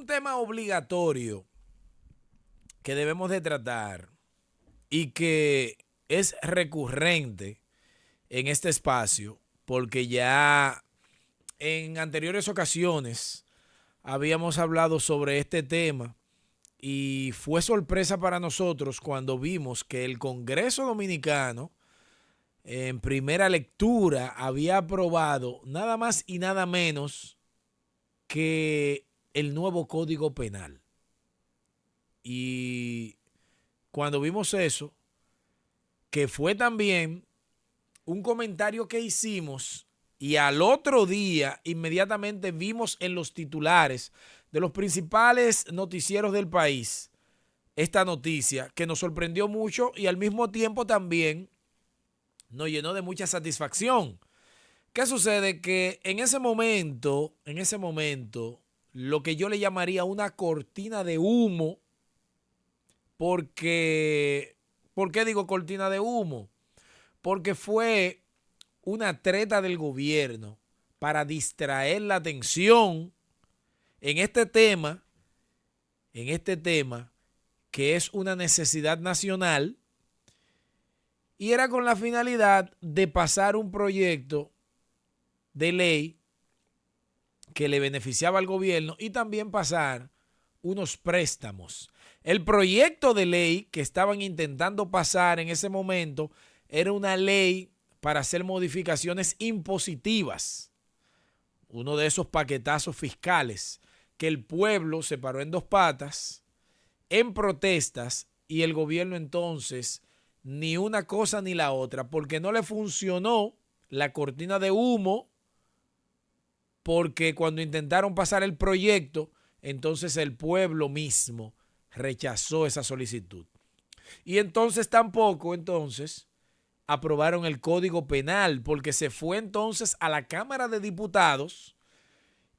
un tema obligatorio que debemos de tratar y que es recurrente en este espacio, porque ya en anteriores ocasiones habíamos hablado sobre este tema y fue sorpresa para nosotros cuando vimos que el Congreso Dominicano en primera lectura había aprobado nada más y nada menos que el nuevo Código Penal. Y cuando vimos eso, que fue también un comentario que hicimos y al otro día inmediatamente vimos en los titulares de los principales noticieros del país esta noticia que nos sorprendió mucho y al mismo tiempo también nos llenó de mucha satisfacción. ¿Qué sucede? Que en ese momento, lo que yo le llamaría una cortina de humo, porque, ¿por qué digo cortina de humo? Porque fue una treta del gobierno para distraer la atención en en este tema que es una necesidad nacional y era con la finalidad de pasar un proyecto de ley que le beneficiaba al gobierno y también pasar unos préstamos. El proyecto de ley que estaban intentando pasar en ese momento era una ley para hacer modificaciones impositivas, uno de esos paquetazos fiscales que el pueblo se paró en dos patas en protestas y el gobierno entonces ni una cosa ni la otra, porque no le funcionó la cortina de humo, porque cuando intentaron pasar el proyecto, entonces el pueblo mismo rechazó esa solicitud. Y entonces tampoco, aprobaron el Código Penal, porque se fue entonces a la Cámara de Diputados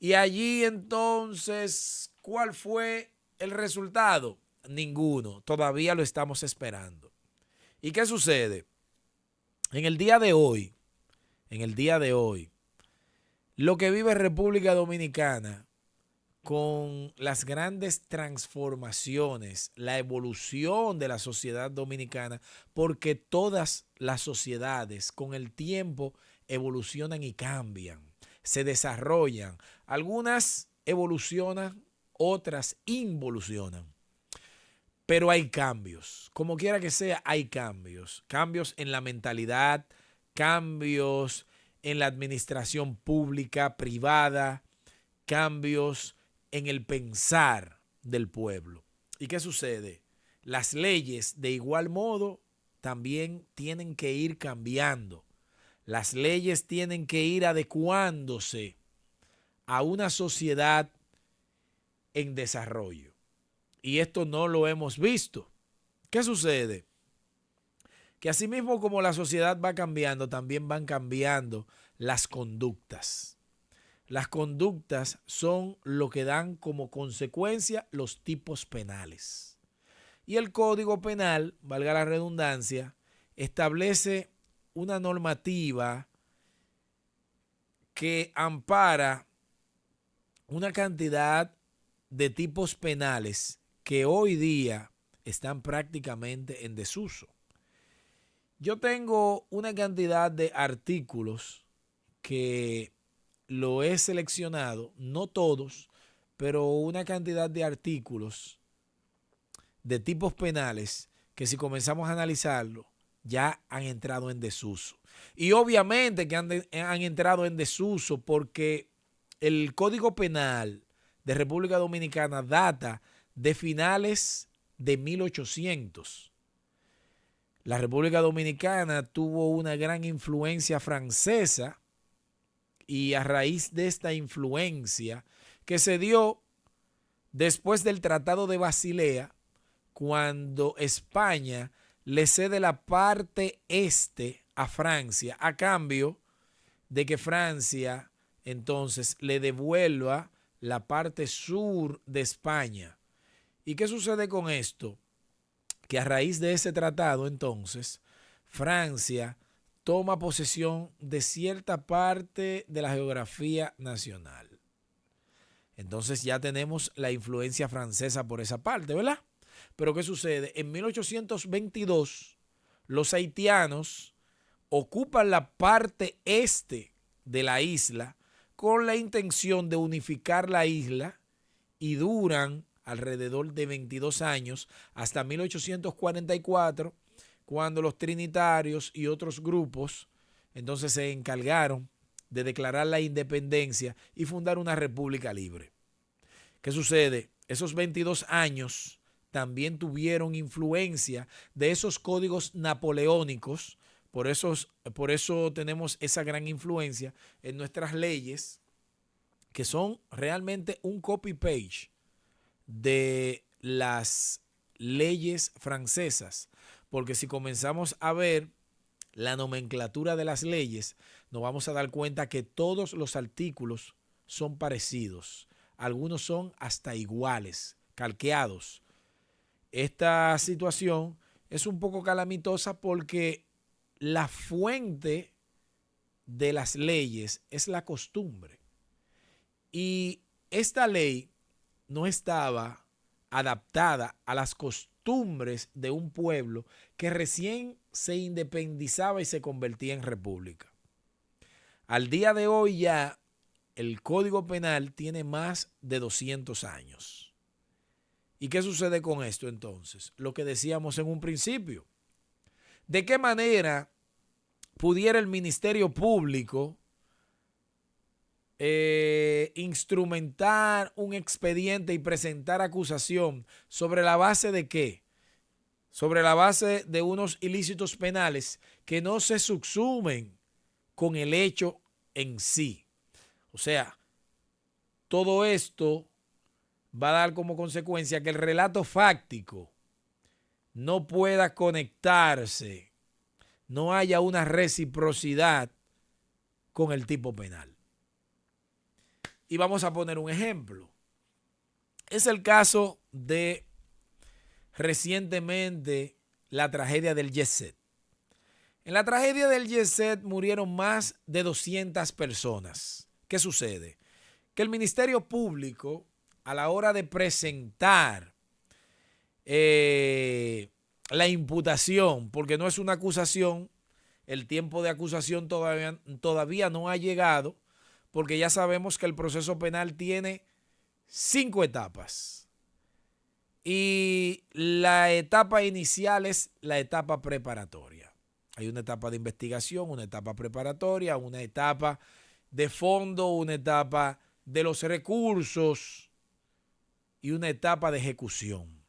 y allí entonces, ¿cuál fue el resultado? Ninguno, todavía lo estamos esperando. ¿Y qué sucede? En el día de hoy, en el día de hoy, lo que vive República Dominicana con las grandes transformaciones, la evolución de la sociedad dominicana, porque todas las sociedades con el tiempo evolucionan y cambian, se desarrollan. Algunas evolucionan, otras involucionan. Pero hay cambios, como quiera que sea, hay cambios. Cambios en la mentalidad, cambios en la administración pública, privada, cambios en el pensar del pueblo. ¿Y qué sucede? Las leyes, de igual modo, también tienen que ir cambiando. Las leyes tienen que ir adecuándose a una sociedad en desarrollo. Y esto no lo hemos visto. ¿Qué sucede? Que asimismo como la sociedad va cambiando, también van cambiando las conductas. Las conductas son lo que dan como consecuencia los tipos penales. Y el Código Penal, valga la redundancia, establece una normativa que ampara una cantidad de tipos penales que hoy día están prácticamente en desuso. Yo tengo una cantidad de artículos que lo he seleccionado, no todos, pero una cantidad de artículos de tipos penales que si comenzamos a analizarlo ya han entrado en desuso. Y obviamente que han entrado en desuso porque el Código Penal de República Dominicana data de finales de 1800. La República Dominicana tuvo una gran influencia francesa y a raíz de esta influencia que se dio después del Tratado de Basilea, cuando España le cede la parte este a Francia a cambio de que Francia entonces le devuelva la parte sur de España. ¿Y qué sucede con esto? Que a raíz de ese tratado entonces Francia toma posesión de cierta parte de la geografía nacional. Entonces ya tenemos la influencia francesa por esa parte, ¿verdad? Pero ¿qué sucede? En 1822, los haitianos ocupan la parte este de la isla con la intención de unificar la isla y duran alrededor de 22 años hasta 1844, cuando los trinitarios y otros grupos entonces se encargaron de declarar la independencia y fundar una república libre. ¿Qué sucede? Esos 22 años también tuvieron influencia de esos códigos napoleónicos, por eso tenemos esa gran influencia en nuestras leyes, que son realmente un copy-page de las leyes francesas, porque si comenzamos a ver la nomenclatura de las leyes, nos vamos a dar cuenta que todos los artículos son parecidos, algunos son hasta iguales, calqueados. Esta situación es un poco calamitosa porque la fuente de las leyes es la costumbre. Y esta ley no estaba adaptada a las costumbres de un pueblo que recién se independizaba y se convertía en república. Al día de hoy ya el Código Penal tiene más de 200 años. ¿Y qué sucede con esto entonces? Lo que decíamos en un principio. ¿De qué manera pudiera el Ministerio Público instrumentar un expediente y presentar acusación sobre la base de qué? Sobre la base de unos ilícitos penales que no se subsumen con el hecho en sí. O sea, todo esto va a dar como consecuencia que el relato fáctico no pueda conectarse, no haya una reciprocidad con el tipo penal. Y vamos a poner un ejemplo. Es el caso de recientemente la tragedia del Jet Set. En la tragedia del Jet Set murieron más de 200 personas. ¿Qué sucede? Que el Ministerio Público, a la hora de presentar la imputación, porque no es una acusación, el tiempo de acusación todavía no ha llegado, porque ya sabemos que el proceso penal tiene 5 etapas. Y la etapa inicial es la etapa preparatoria. Hay una etapa de investigación, una etapa preparatoria, una etapa de fondo, una etapa de los recursos y una etapa de ejecución.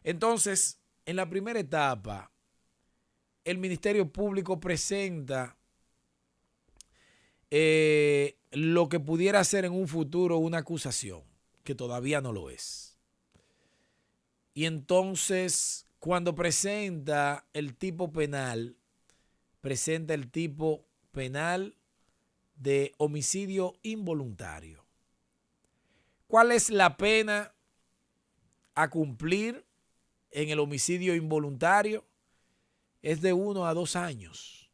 Entonces, en la primera etapa, el Ministerio Público presenta lo que pudiera ser en un futuro una acusación, que todavía no lo es. Y entonces, cuando presenta el tipo penal, presenta el tipo penal de homicidio involuntario. ¿Cuál es la pena a cumplir en el homicidio involuntario? Es de 1 a 2 años.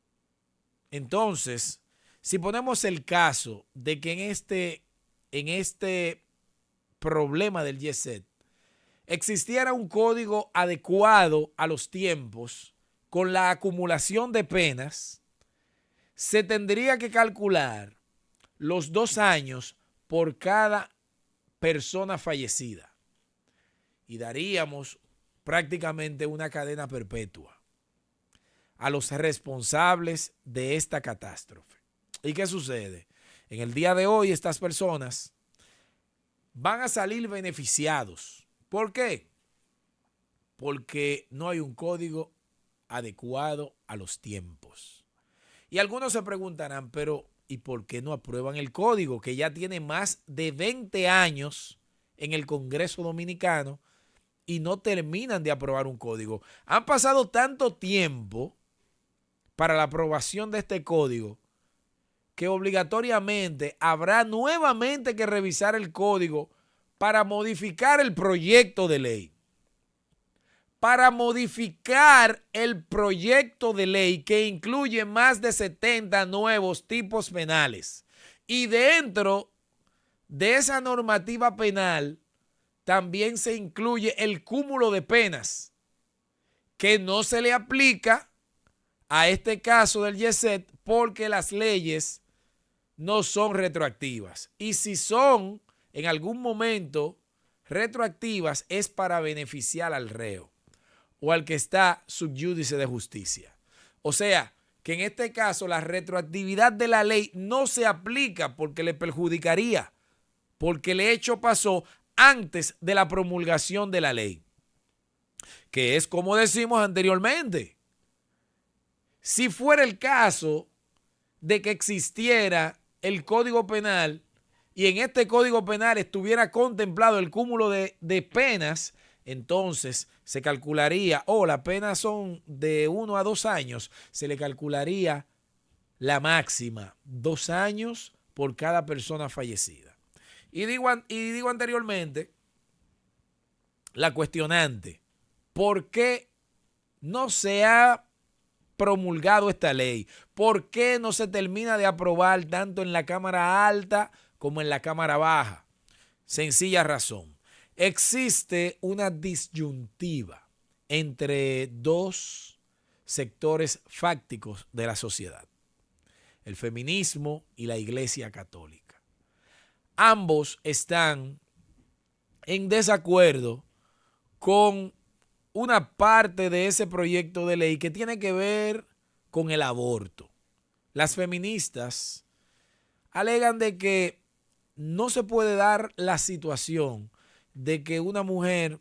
Entonces, si ponemos el caso de que en este problema del Jet Set existiera un código adecuado a los tiempos con la acumulación de penas, se tendría que calcular los 2 años por cada persona fallecida y daríamos prácticamente una cadena perpetua a los responsables de esta catástrofe. ¿Y qué sucede? En el día de hoy estas personas van a salir beneficiados. ¿Por qué? Porque no hay un código adecuado a los tiempos. Y algunos se preguntarán, pero ¿y por qué no aprueban el código que ya tiene más de 20 años en el Congreso Dominicano y no terminan de aprobar un código? Han pasado tanto tiempo para la aprobación de este código que obligatoriamente habrá nuevamente que revisar el código para modificar el proyecto de ley. Para modificar el proyecto de ley que incluye más de 70 nuevos tipos penales. Y dentro de esa normativa penal también se incluye el cúmulo de penas que no se le aplica a este caso del YESET porque las leyes no son retroactivas. Y si son en algún momento retroactivas es para beneficiar al reo o al que está subyúdice de justicia. O sea, que en este caso la retroactividad de la ley no se aplica porque le perjudicaría, porque el hecho pasó antes de la promulgación de la ley, que es como decimos anteriormente. Si fuera el caso de que existiera el Código Penal y en este Código Penal estuviera contemplado el cúmulo de penas, entonces se calcularía, las penas son de 1 a 2 años, se le calcularía la máxima, 2 años por cada persona fallecida. Y digo anteriormente, la cuestionante, ¿por qué no se ha promulgado esta ley? ¿Por qué no se termina de aprobar tanto en la Cámara Alta como en la Cámara Baja? Sencilla razón. Existe una disyuntiva entre dos sectores fácticos de la sociedad, el feminismo y la Iglesia Católica. Ambos están en desacuerdo con una parte de ese proyecto de ley que tiene que ver con el aborto. Las feministas alegan de que no se puede dar la situación de que una mujer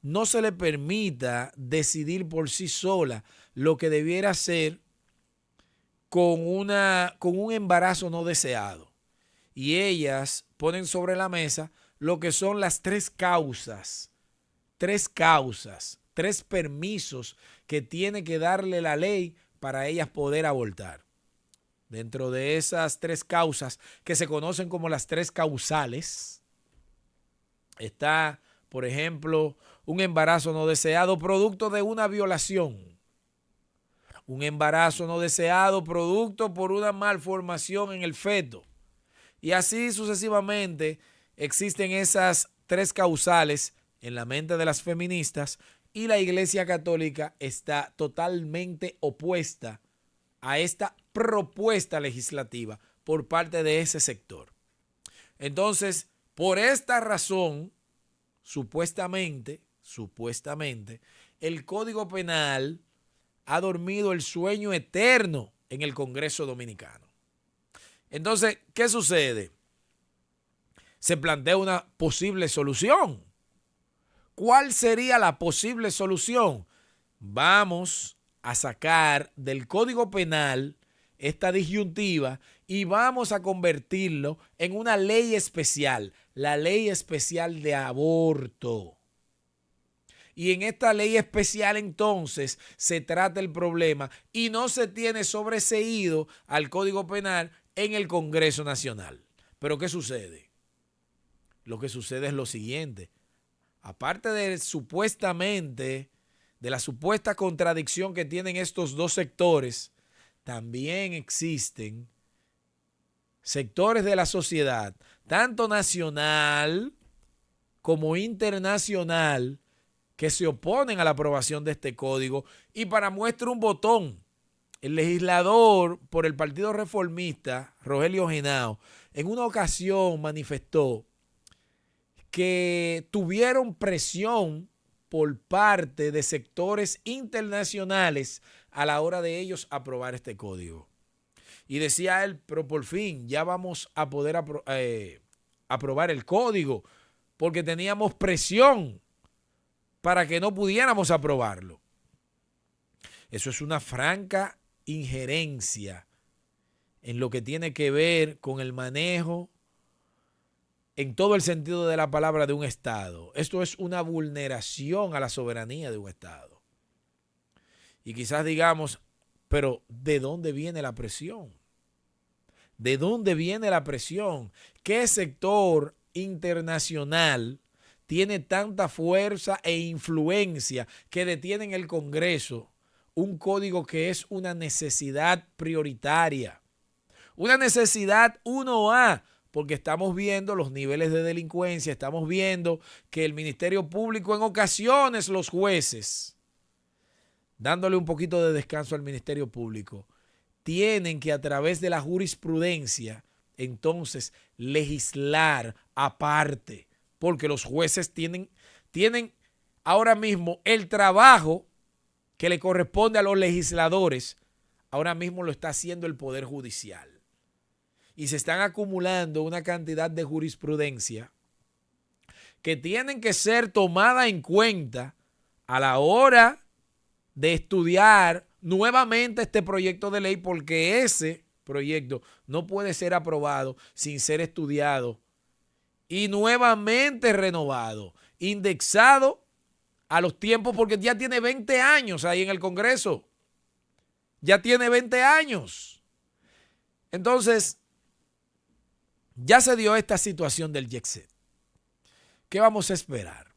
no se le permita decidir por sí sola lo que debiera hacer con un embarazo no deseado. Y ellas ponen sobre la mesa lo que son las tres causas, tres permisos que tiene que darle la ley para ellas poder abortar. Dentro de esas tres causas que se conocen como las tres causales, está, por ejemplo, un embarazo no deseado producto de una violación, un embarazo no deseado producto por una malformación en el feto. Y así sucesivamente existen esas tres causales en la mente de las feministas y la Iglesia Católica está totalmente opuesta a esta propuesta legislativa por parte de ese sector. Entonces, por esta razón, supuestamente, el Código Penal ha dormido el sueño eterno en el Congreso Dominicano. Entonces, ¿qué sucede? Se plantea una posible solución. ¿Cuál sería la posible solución? Vamos a sacar del Código Penal esta disyuntiva y vamos a convertirlo en una ley especial, la Ley Especial de Aborto. Y en esta ley especial entonces se trata el problema y no se tiene sobreseído al Código Penal en el Congreso Nacional. ¿Pero qué sucede? Lo que sucede es lo siguiente. Aparte de la supuesta contradicción que tienen estos dos sectores, también existen sectores de la sociedad, tanto nacional como internacional, que se oponen a la aprobación de este código. Y para muestra un botón, el legislador por el Partido Reformista, Rogelio Henao, en una ocasión manifestó que tuvieron presión por parte de sectores internacionales a la hora de ellos aprobar este código. Y decía él, pero por fin ya vamos a poder aprobar el código porque teníamos presión para que no pudiéramos aprobarlo. Eso es una franca injerencia en lo que tiene que ver con el manejo en todo el sentido de la palabra de un Estado. Esto es una vulneración a la soberanía de un Estado. Y quizás digamos, pero ¿de dónde viene la presión? ¿De dónde viene la presión? ¿Qué sector internacional tiene tanta fuerza e influencia que detiene en el Congreso un código que es una necesidad prioritaria? Una necesidad 1A, porque estamos viendo los niveles de delincuencia, estamos viendo que el Ministerio Público en ocasiones, los jueces, dándole un poquito de descanso al Ministerio Público, tienen que a través de la jurisprudencia entonces legislar aparte, porque los jueces tienen ahora mismo el trabajo que le corresponde a los legisladores, ahora mismo lo está haciendo el Poder Judicial. Y se están acumulando una cantidad de jurisprudencia que tienen que ser tomada en cuenta a la hora de estudiar nuevamente este proyecto de ley, porque ese proyecto no puede ser aprobado sin ser estudiado y nuevamente renovado, indexado a los tiempos, porque ya tiene 20 años ahí en el Congreso. Ya tiene 20 años. Entonces, ya se dio esta situación del Yexet. ¿Qué vamos a esperar?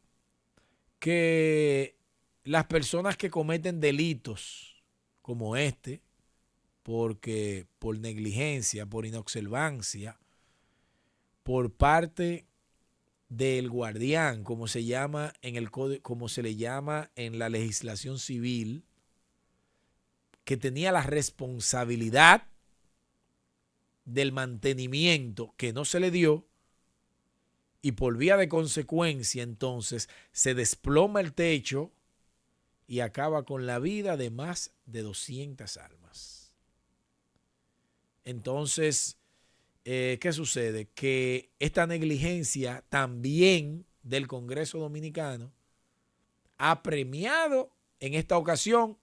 Que las personas que cometen delitos como este, porque por negligencia, por inobservancia, por parte del guardián, como se llama en el código, como se le llama en la legislación civil, que tenía la responsabilidad del mantenimiento que no se le dio, y por vía de consecuencia entonces se desploma el techo y acaba con la vida de más de 200 almas. Entonces, ¿qué sucede? Que esta negligencia también del Congreso Dominicano ha premiado en esta ocasión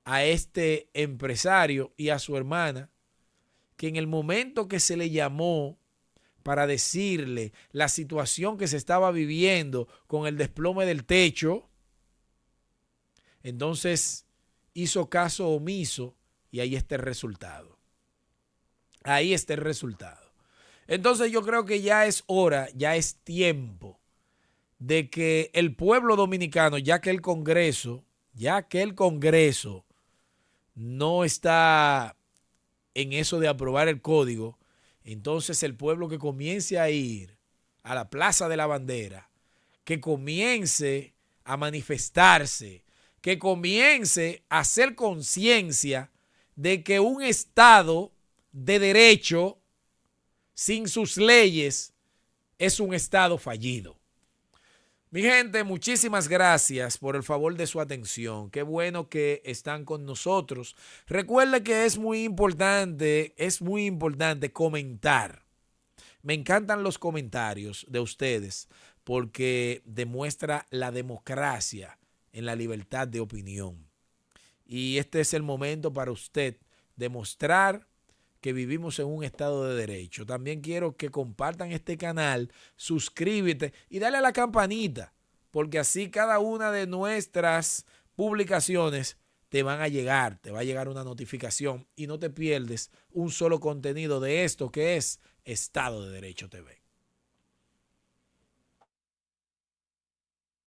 a este empresario y a su hermana, que en el momento que se le llamó para decirle la situación que se estaba viviendo con el desplome del techo, entonces hizo caso omiso y ahí está el resultado. Ahí está el resultado. Entonces yo creo que ya es hora, ya es tiempo de que el pueblo dominicano, ya que el Congreso no está en eso de aprobar el código, entonces el pueblo que comience a ir a la Plaza de la Bandera, que comience a manifestarse, que comience a hacer conciencia de que un Estado de derecho sin sus leyes es un Estado fallido. Mi gente, muchísimas gracias por el favor de su atención. Qué bueno que están con nosotros. Recuerde que es muy importante comentar. Me encantan los comentarios de ustedes porque demuestra la democracia en la libertad de opinión. Y este es el momento para usted demostrar que vivimos en un estado de derecho. También quiero que compartan este canal, suscríbete y dale a la campanita, porque así cada una de nuestras publicaciones te va a llegar una notificación y no te pierdes un solo contenido de esto que es Estado de Derecho TV.